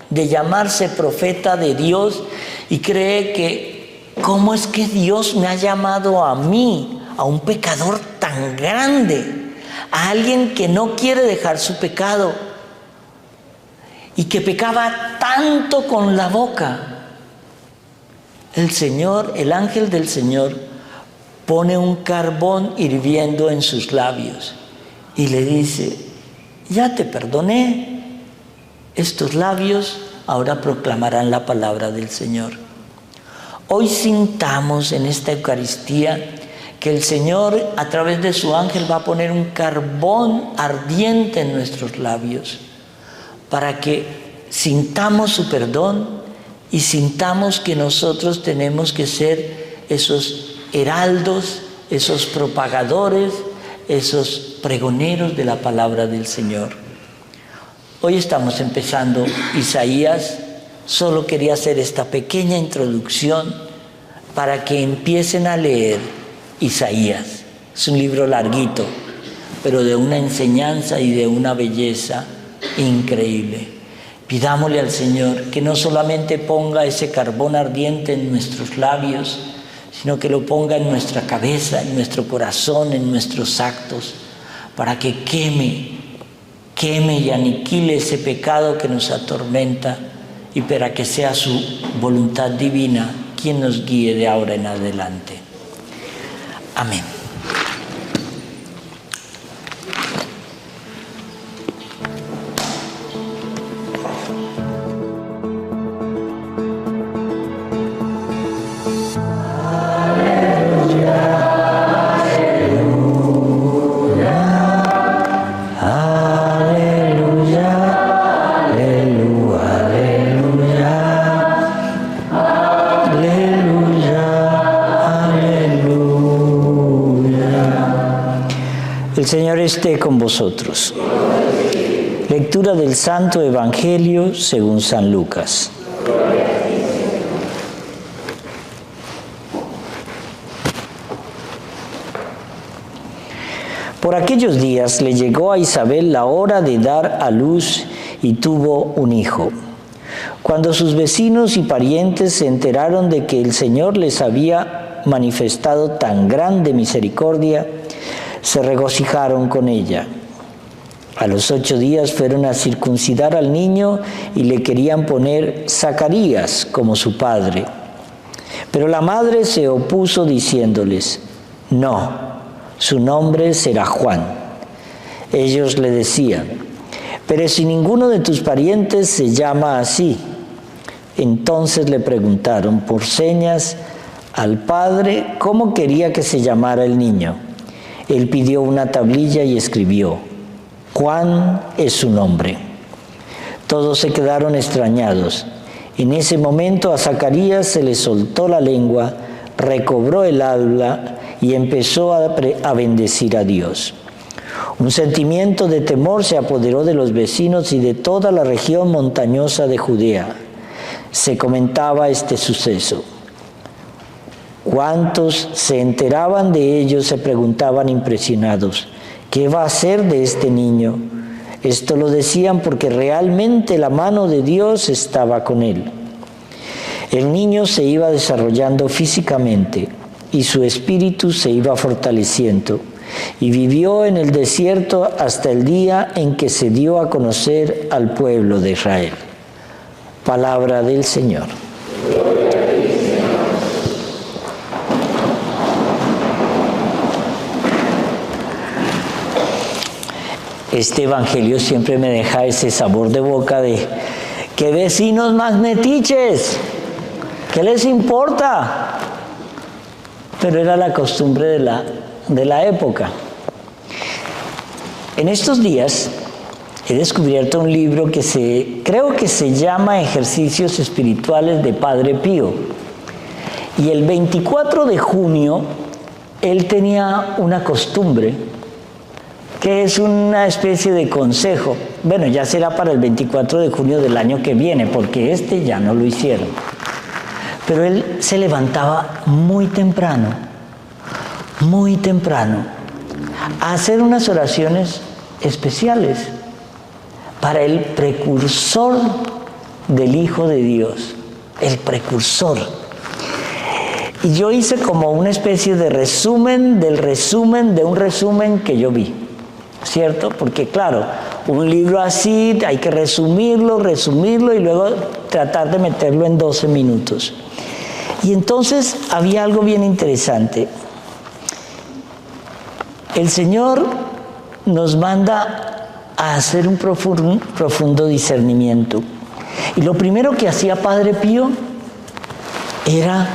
de llamarse profeta de Dios y cree que, ¿cómo es que Dios me ha llamado a mí, a un pecador tan grande? A alguien que no quiere dejar su pecado y que pecaba tanto con la boca. El Señor, el ángel del Señor, pone un carbón hirviendo en sus labios y le dice: ya te perdoné, estos labios ahora proclamarán la palabra del Señor. Hoy sintamos en esta Eucaristía que el Señor, a través de su ángel, va a poner un carbón ardiente en nuestros labios para que sintamos su perdón y sintamos que nosotros tenemos que ser esos heraldos, esos propagadores, esos pregoneros de la palabra del Señor. Hoy estamos empezando Isaías. Solo quería hacer esta pequeña introducción para que empiecen a leer Isaías. Es un libro larguito, pero de una enseñanza y de una belleza increíble. Pidámosle al Señor que no solamente ponga ese carbón ardiente en nuestros labios, sino que lo ponga en nuestra cabeza, en nuestro corazón, en nuestros actos, para que queme y aniquile ese pecado que nos atormenta y para que sea su voluntad divina quien nos guíe de ahora en adelante. Amén. El Señor esté con vosotros. Lectura del Santo Evangelio según San Lucas. Por aquellos días le llegó a Isabel la hora de dar a luz y tuvo un hijo. Cuando sus vecinos y parientes se enteraron de que el Señor les había manifestado tan grande misericordia, se regocijaron con ella. A los 8 días fueron a circuncidar al niño y le querían poner Zacarías como su padre. Pero la madre se opuso diciéndoles: no, su nombre será Juan. Ellos le decían: pero si ninguno de tus parientes se llama así. Entonces le preguntaron por señas al padre cómo quería que se llamara el niño. Él pidió una tablilla y escribió: Juan es su nombre. Todos se quedaron extrañados. En ese momento a Zacarías se le soltó la lengua, recobró el habla y empezó a bendecir a Dios. Un sentimiento de temor se apoderó de los vecinos y de toda la región montañosa de Judea. Se comentaba este suceso. Cuantos se enteraban de ello se preguntaban impresionados: ¿qué va a hacer de este niño? Esto lo decían porque realmente la mano de Dios estaba con él. El niño se iba desarrollando físicamente y su espíritu se iba fortaleciendo, y vivió en el desierto hasta el día en que se dio a conocer al pueblo de Israel. Palabra del Señor. Este evangelio siempre me deja ese sabor de boca de: ¿qué vecinos más metiches? ¿Qué les importa? Pero era la costumbre de la época. En estos días he descubierto un libro que creo que se llama Ejercicios Espirituales de Padre Pío. Y el 24 de junio él tenía una costumbre que es una especie de consejo. Bueno, ya será para el 24 de junio del año que viene, porque ya no lo hicieron. Pero él se levantaba muy temprano, a hacer unas oraciones especiales para el precursor del Hijo de Dios, el precursor. Y yo hice como una especie de resumen del resumen de un resumen que yo vi, ¿cierto? Porque claro, un libro así hay que resumirlo y luego tratar de meterlo en 12 minutos. Y entonces había algo bien interesante. El Señor nos manda a hacer un profundo discernimiento. Y lo primero que hacía Padre Pío era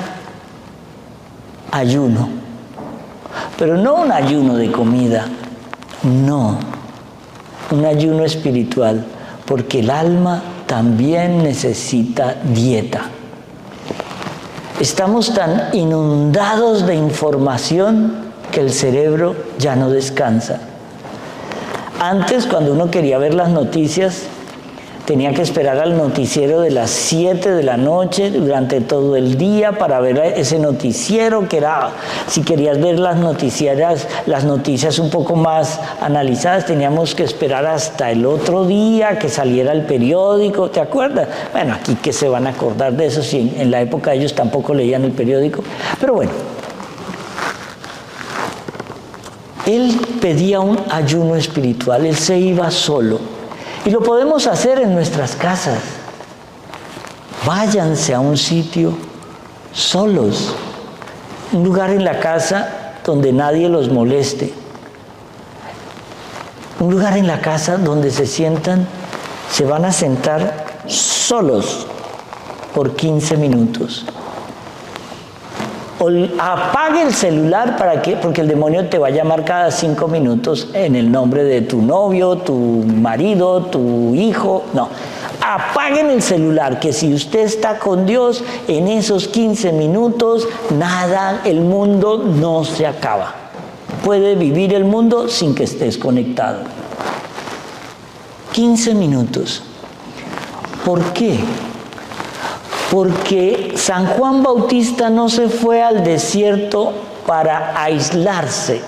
ayuno. Pero no un ayuno de comida, no, un ayuno espiritual, porque el alma también necesita dieta. Estamos tan inundados de información que el cerebro ya no descansa. Antes, cuando uno quería ver las noticias, tenía que esperar al noticiero de las 7 de la noche durante todo el día para ver ese noticiero, que era, si querías ver las noticias un poco más analizadas, teníamos que esperar hasta el otro día que saliera el periódico, ¿te acuerdas? Bueno, aquí que se van a acordar de eso, si en la época ellos tampoco leían el periódico, pero bueno. Él pedía un ayuno espiritual, él se iba solo. Y lo podemos hacer en nuestras casas. Váyanse a un sitio solos, un lugar en la casa donde nadie los moleste, un lugar en la casa donde se van a sentar solos por 15 minutos. O apague el celular porque el demonio te va a llamar cada 5 minutos en el nombre de tu novio, tu marido, tu hijo. No, apaguen el celular, que si usted está con Dios en esos 15 minutos, nada, el mundo no se acaba. Puede vivir el mundo sin que estés conectado. 15 minutos. ¿Por qué? Porque San Juan Bautista no se fue al desierto para aislarse.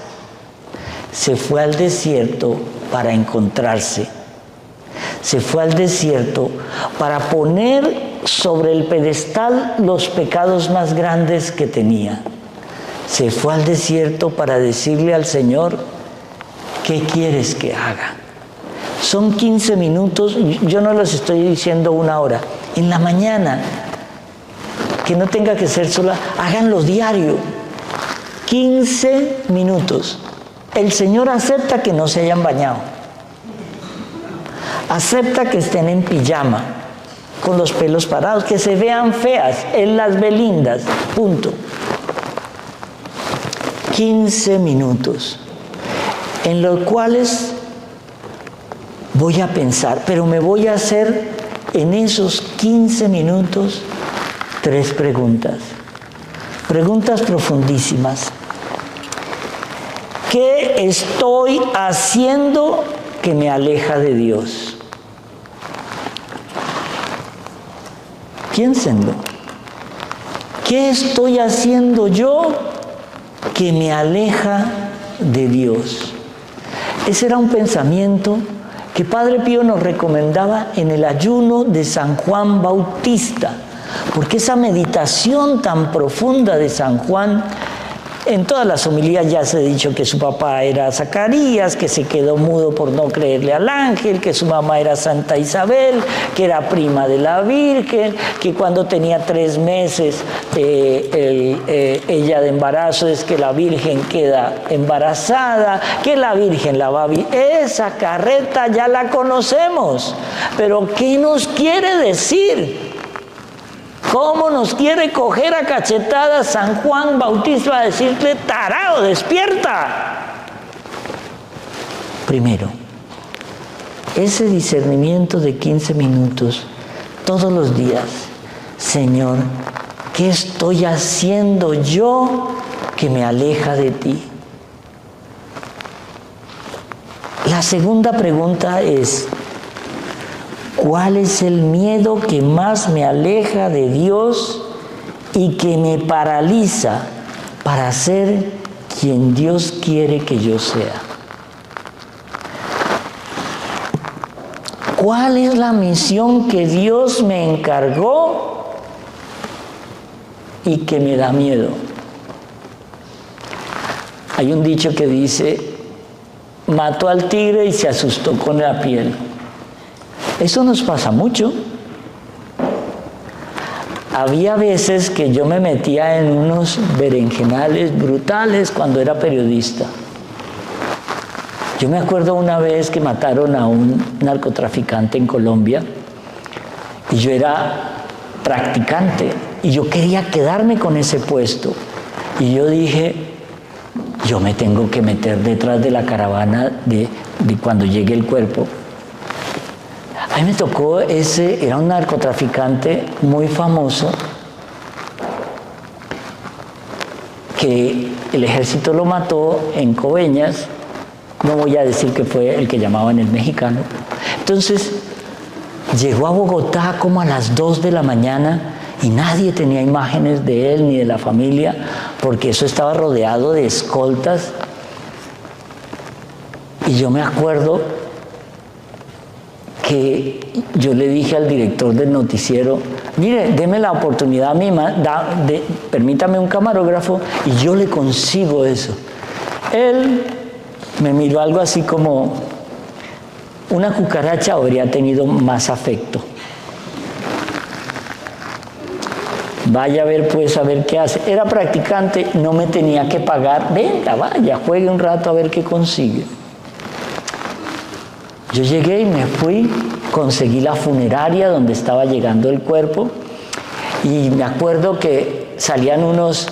se fue al desierto para encontrarse. Se fue al desierto para poner sobre el pedestal los pecados más grandes que tenía. Se fue al desierto para decirle al Señor, ¿qué quieres que haga? Son 15 minutos, yo no les estoy diciendo 1 hora. En la mañana, que no tenga que ser sola, háganlo diario. 15 minutos. El Señor acepta que no se hayan bañado. Acepta que estén en pijama, con los pelos parados, que se vean feas. Él las ve lindas. Punto. 15 minutos, en los cuales voy a pensar, pero me voy a hacer en esos 15 minutos 3 preguntas. Preguntas profundísimas. ¿Qué estoy haciendo que me aleja de Dios? Piénsenlo. ¿Qué estoy haciendo yo que me aleja de Dios? Ese era un pensamiento que Padre Pío nos recomendaba en el ayuno de San Juan Bautista, porque esa meditación tan profunda de San Juan, en todas las homilías ya se ha dicho que su papá era Zacarías, que se quedó mudo por no creerle al ángel, que su mamá era Santa Isabel, que era prima de la Virgen, que cuando tenía 3 meses ella de embarazo es que la Virgen queda embarazada, que la Virgen la va a vivir. Esa carreta ya la conocemos, pero ¿qué nos quiere decir? ¿Cómo nos quiere coger a cachetadas San Juan Bautista a decirle, tarao, despierta? Primero, ese discernimiento de 15 minutos todos los días. Señor, ¿qué estoy haciendo yo que me aleja de ti? La segunda pregunta es, ¿cuál es el miedo que más me aleja de Dios y que me paraliza para ser quien Dios quiere que yo sea? ¿Cuál es la misión que Dios me encargó y que me da miedo? Hay un dicho que dice, mató al tigre y se asustó con la piel. Eso nos pasa mucho. Había veces que yo me metía en unos berenjenales brutales cuando era periodista. Yo me acuerdo una vez que mataron a un narcotraficante en Colombia y yo era practicante y yo quería quedarme con ese puesto. Y yo dije, yo me tengo que meter detrás de la caravana de cuando llegue el cuerpo. A mí me tocó era un narcotraficante muy famoso que el ejército lo mató en Coveñas. No voy a decir que fue el que llamaban el mexicano. Entonces, llegó a Bogotá como a las 2 de la mañana y nadie tenía imágenes de él ni de la familia porque eso estaba rodeado de escoltas. Y yo me acuerdo que yo le dije al director del noticiero, mire, deme la oportunidad a mí, permítame un camarógrafo y yo le consigo eso. Él me miró algo así como, una cucaracha habría tenido más afecto. Vaya a ver pues a ver qué hace. Era practicante, no me tenía que pagar. Venga, vaya, juegue un rato a ver qué consigue. Yo llegué y me fui, conseguí la funeraria donde estaba llegando el cuerpo y me acuerdo que salían unos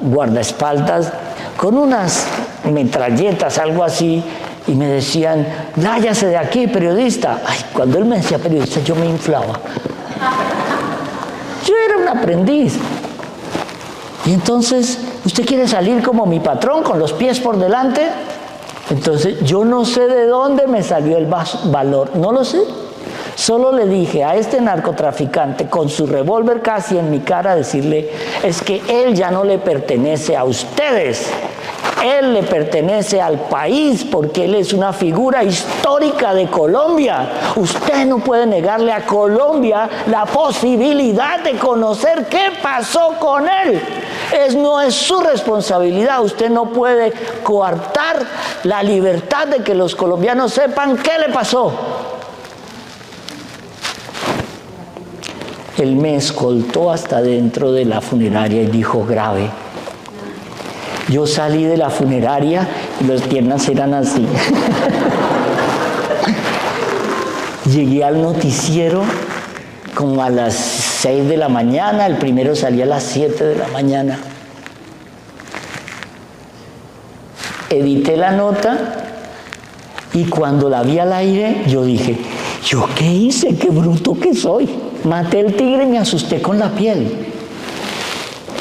guardaespaldas con unas metralletas, algo así, y me decían, váyase de aquí, periodista. Ay, cuando él me decía periodista, yo me inflaba. Yo era un aprendiz. Y entonces, ¿usted quiere salir como mi patrón, con los pies por delante? Entonces, yo no sé de dónde me salió el valor, no lo sé. Solo le dije a este narcotraficante, con su revólver casi en mi cara, decirle, es que él ya no le pertenece a ustedes. Él le pertenece al país porque él es una figura histórica de Colombia. Usted no puede negarle a Colombia la posibilidad de conocer qué pasó con él. No es su responsabilidad. Usted no puede coartar la libertad de que los colombianos sepan qué le pasó. Él me escoltó hasta dentro de la funeraria y dijo: grave. Yo salí de la funeraria y las piernas eran así. Llegué al noticiero como a las 6 de la mañana, el primero salía a las 7 de la mañana. Edité la nota y cuando la vi al aire, yo dije: ¿yo qué hice? ¡Qué bruto que soy! Maté el tigre y me asusté con la piel.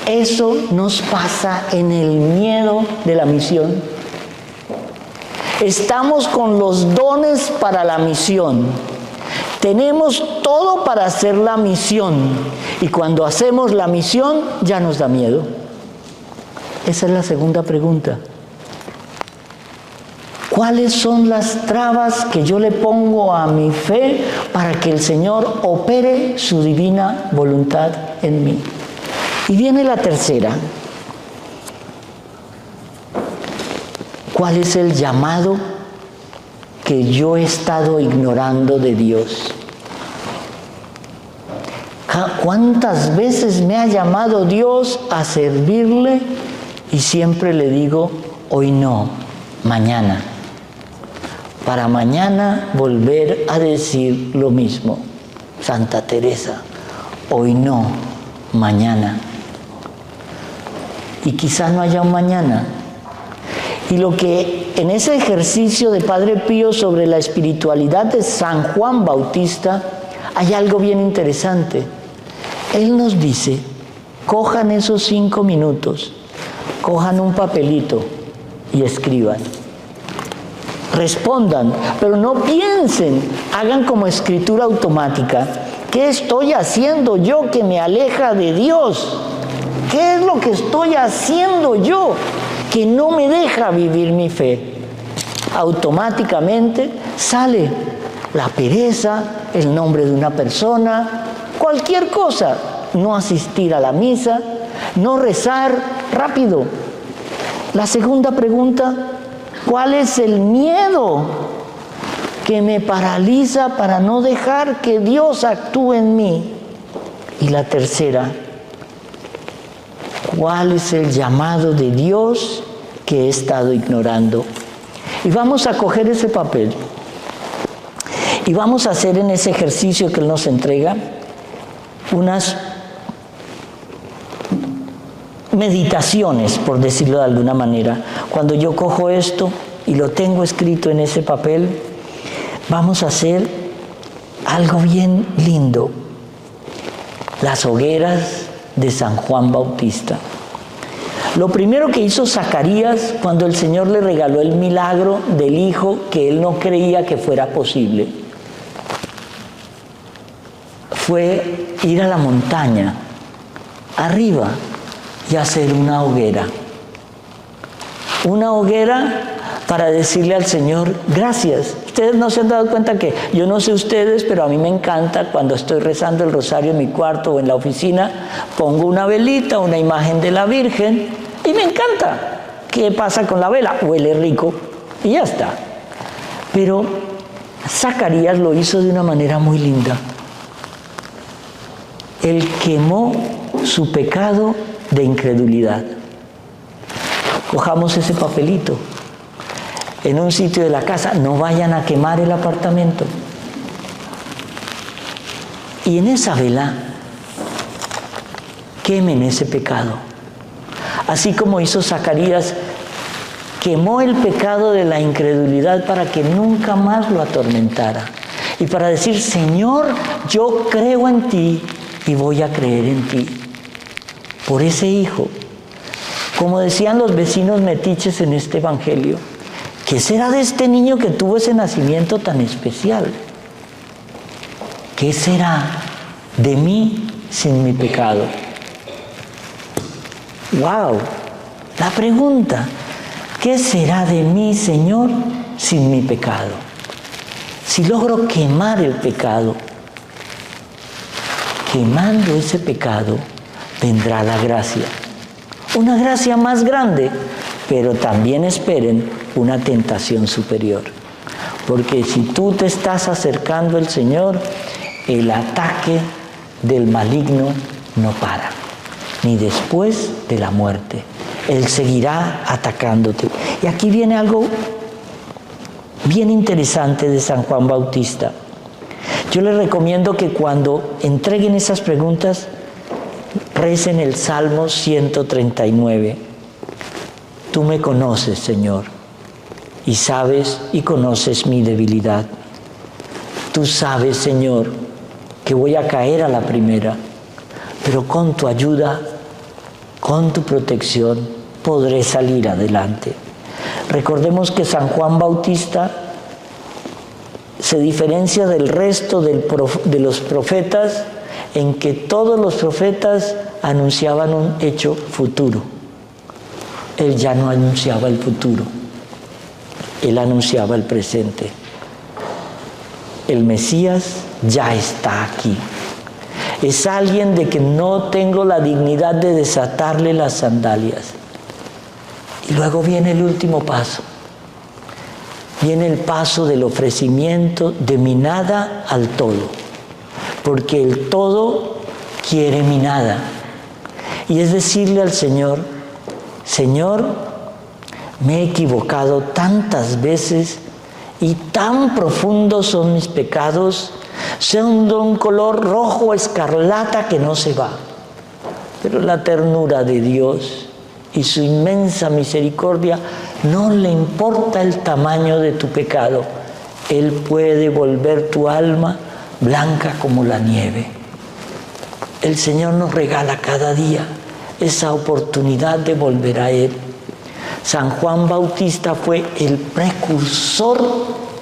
Eso nos pasa en el miedo de la misión. Estamos con los dones para la misión. Tenemos todo para hacer la misión. Y cuando hacemos la misión, ya nos da miedo. Esa es la segunda pregunta. ¿Cuáles son las trabas que yo le pongo a mi fe para que el Señor opere su divina voluntad en mí? Y viene la tercera. ¿Cuál es el llamado que yo he estado ignorando de Dios? ¿Cuántas veces me ha llamado Dios a servirle y siempre le digo: hoy no, mañana? Para mañana volver a decir lo mismo. Santa Teresa: hoy no, mañana. Y quizás no haya un mañana. Y lo que en ese ejercicio de Padre Pío sobre la espiritualidad de San Juan Bautista, hay algo bien interesante. Él nos dice: cojan esos 5 minutos, cojan un papelito y escriban. Respondan, pero no piensen, hagan como escritura automática. ¿Qué estoy haciendo yo que me aleja de Dios? ¿Qué es lo que estoy haciendo yo que no me deja vivir mi fe? Automáticamente sale la pereza, el nombre de una persona, cualquier cosa. No asistir a la misa, no rezar, rápido. La segunda pregunta: ¿cuál es el miedo que me paraliza para no dejar que Dios actúe en mí? Y la tercera: ¿cuál es el llamado de Dios que he estado ignorando? Y vamos a coger ese papel y vamos a hacer en ese ejercicio que Él nos entrega unas meditaciones, por decirlo de alguna manera. Cuando yo cojo esto y lo tengo escrito en ese papel, vamos a hacer algo bien lindo. Las hogueras de San Juan Bautista. Lo primero que hizo Zacarías cuando el Señor le regaló el milagro del hijo que él no creía que fuera posible, fue ir a la montaña, arriba, y hacer una hoguera. Una hoguera para decirle al Señor: gracias. Ustedes no se han dado cuenta que, yo no sé ustedes, pero a mí me encanta cuando estoy rezando el rosario en mi cuarto o en la oficina, pongo una velita, una imagen de la Virgen, y me encanta. ¿Qué pasa con la vela? Huele rico y ya está. Pero Zacarías lo hizo de una manera muy linda. Él quemó su pecado de incredulidad. Cojamos ese papelito en un sitio de la casa, no vayan a quemar el apartamento. Y en esa vela, quemen ese pecado. Así como hizo Zacarías, quemó el pecado de la incredulidad para que nunca más lo atormentara. Y para decir: Señor, yo creo en ti y voy a creer en ti. Por ese hijo. Como decían los vecinos metiches en este evangelio: ¿qué será de este niño que tuvo ese nacimiento tan especial? ¿Qué será de mí sin mi pecado? ¡Wow! La pregunta: ¿qué será de mí, Señor, sin mi pecado? Si logro quemar el pecado, quemando ese pecado, vendrá la gracia. Una gracia más grande, pero también esperen una tentación superior. Porque si tú te estás acercando al Señor, el ataque del maligno no para, ni después de la muerte. Él seguirá atacándote. Y aquí viene algo bien interesante de San Juan Bautista. Yo les recomiendo que cuando entreguen esas preguntas, recen el Salmo 139. Tú me conoces, Señor, y sabes y conoces mi debilidad. Tú sabes, Señor, que voy a caer a la primera, pero con tu ayuda, con tu protección, podré salir adelante. Recordemos que San Juan Bautista se diferencia del resto de los profetas en que todos los profetas anunciaban un hecho futuro. Él ya no anunciaba el futuro, él anunciaba el presente. El Mesías ya está aquí. Es alguien de que no tengo la dignidad de desatarle las sandalias. Y luego viene el último paso. Viene el paso del ofrecimiento de mi nada al todo. Porque el todo quiere mi nada. Y es decirle al Señor, Señor, me he equivocado tantas veces y tan profundos son mis pecados, son de un color rojo escarlata que no se va. Pero la ternura de Dios y su inmensa misericordia no le importa el tamaño de tu pecado. Él puede volver tu alma blanca como la nieve. El Señor nos regala cada día esa oportunidad de volver a Él. San Juan Bautista fue el precursor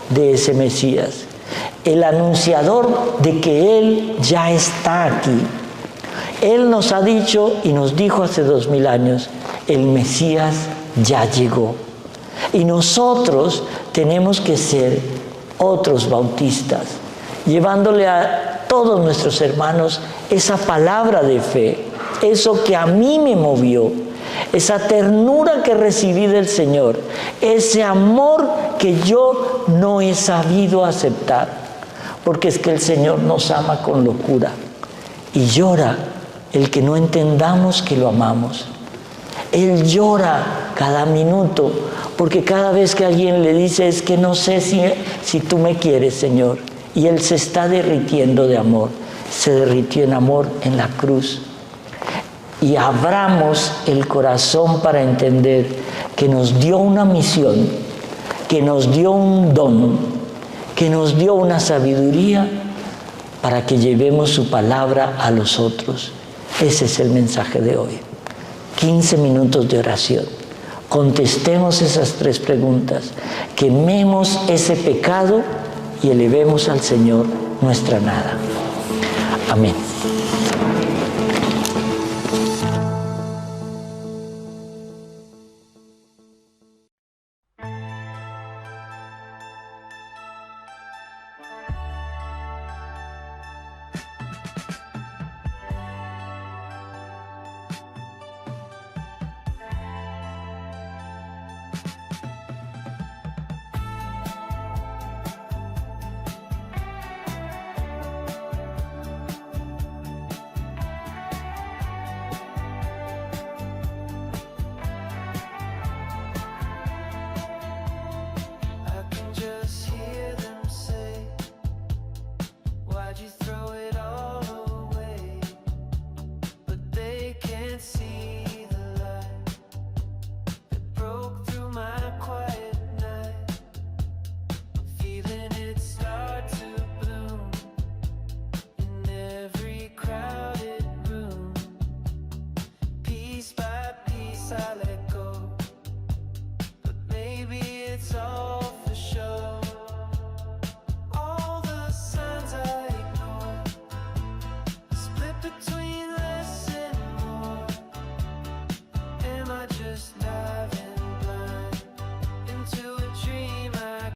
de ese Mesías, el anunciador de que Él ya está aquí. Él nos ha dicho y nos dijo hace 2000 años, el Mesías ya llegó. Y nosotros tenemos que ser otros bautistas, llevándole a todos nuestros hermanos esa palabra de fe, eso que a mí me movió, esa ternura que recibí del Señor, ese amor que yo no he sabido aceptar, porque es que el Señor nos ama con locura y llora el que no entendamos que lo amamos. Él llora cada minuto, porque cada vez que alguien le dice, es que no sé si tú me quieres, Señor, y Él se está derritiendo de amor, se derritió en amor en la cruz. Y abramos el corazón para entender que nos dio una misión, que nos dio un don, que nos dio una sabiduría para que llevemos su palabra a los otros. Ese es el mensaje de hoy. 15 minutos de oración. Contestemos esas 3 preguntas. Quememos ese pecado y elevemos al Señor nuestra nada. Amén.